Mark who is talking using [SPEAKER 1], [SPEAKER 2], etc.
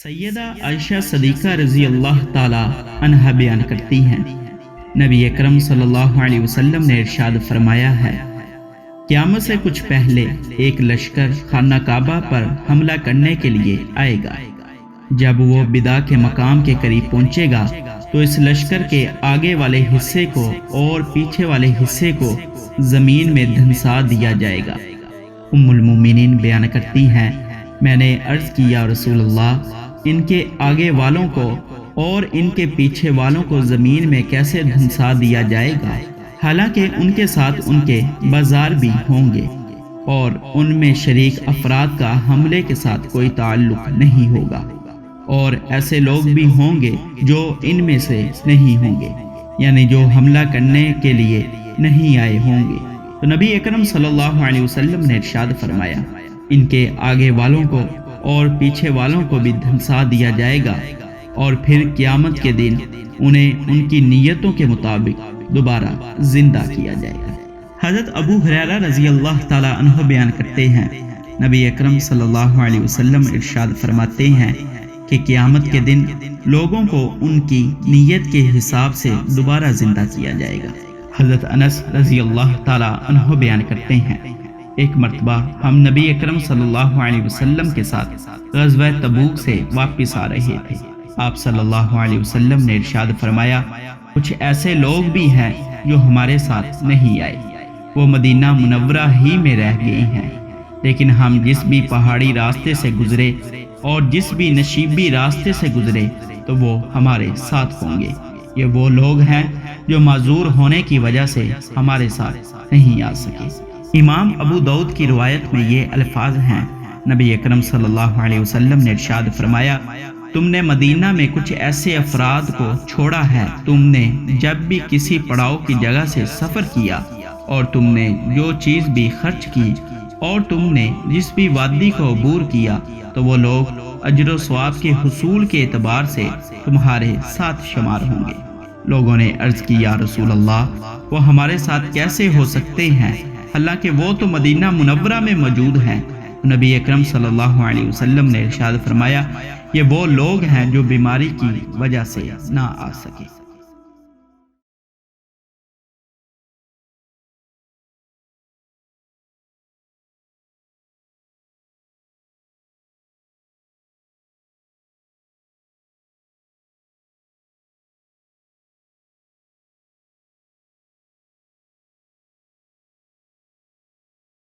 [SPEAKER 1] سیدہ عائشہ صدیقہ رضی اللہ تعالی عنہا بیان کرتی ہیں، نبی اکرم صلی اللہ علیہ وسلم نے ارشاد فرمایا ہے، قیامت سے کچھ پہلے ایک لشکر خانہ کعبہ پر حملہ کرنے کے لیے آئے گا۔ جب وہ بدا کے مقام کے قریب پہنچے گا تو اس لشکر کے آگے والے حصے کو اور پیچھے والے حصے کو زمین میں دھنسا دیا جائے گا۔ ام المومنین بیان کرتی ہیں، میں نے عرض کی یا رسول اللہ، ان کے آگے والوں کو اور ان کے پیچھے والوں کو زمین میں کیسے دھنسا دیا جائے گا، حالانکہ ان کے ساتھ ان کے بازار بھی ہوں گے اور ان میں شریک افراد کا حملے کے ساتھ کوئی تعلق نہیں ہوگا، اور ایسے لوگ بھی ہوں گے جو ان میں سے نہیں ہوں گے، یعنی جو حملہ کرنے کے لیے نہیں آئے ہوں گے۔ تو نبی اکرم صلی اللہ علیہ وسلم نے ارشاد فرمایا، ان کے آگے والوں کو اور پیچھے والوں کو بھی دھنسا دیا جائے گا، اور پھر قیامت کے دن انہیں ان کی نیتوں کے مطابق دوبارہ زندہ کیا جائے گا۔ حضرت ابو ہریرہ رضی اللہ تعالی عنہ بیان کرتے ہیں، نبی اکرم صلی اللہ علیہ وسلم ارشاد فرماتے ہیں کہ قیامت کے دن لوگوں کو ان کی نیت کے حساب سے دوبارہ زندہ کیا جائے گا۔ حضرت انس رضی اللہ تعالی عنہ بیان کرتے ہیں، ایک مرتبہ ہم نبی اکرم صلی اللہ علیہ وسلم کے ساتھ غزوہ تبوک سے واپس آ رہے تھے۔ آپ صلی اللہ علیہ وسلم نے ارشاد فرمایا، کچھ ایسے لوگ بھی ہیں جو ہمارے ساتھ نہیں آئے، وہ مدینہ منورہ ہی میں رہ گئے ہیں، لیکن ہم جس بھی پہاڑی راستے سے گزرے اور جس بھی نشیبی راستے سے گزرے تو وہ ہمارے ساتھ ہوں گے۔ یہ وہ لوگ ہیں جو معذور ہونے کی وجہ سے ہمارے ساتھ نہیں آ سکے۔ امام ابو داؤد کی روایت میں یہ الفاظ ہیں، نبی اکرم صلی اللہ علیہ وسلم نے ارشاد فرمایا، تم نے مدینہ میں کچھ ایسے افراد کو چھوڑا ہے، تم نے جب بھی کسی پڑاؤ کی جگہ سے سفر کیا اور تم نے جو چیز بھی خرچ کی اور تم نے جس بھی وادی کو عبور کیا تو وہ لوگ اجر و ثواب کے حصول کے اعتبار سے تمہارے ساتھ شمار ہوں گے۔ لوگوں نے عرض کی یا رسول اللہ، وہ ہمارے ساتھ کیسے ہو سکتے ہیں، حالانکہ وہ تو مدینہ منورہ میں موجود ہیں؟ نبی اکرم صلی اللہ علیہ وسلم نے ارشاد فرمایا، یہ وہ لوگ ہیں جو بیماری کی وجہ سے نہ آ سکے۔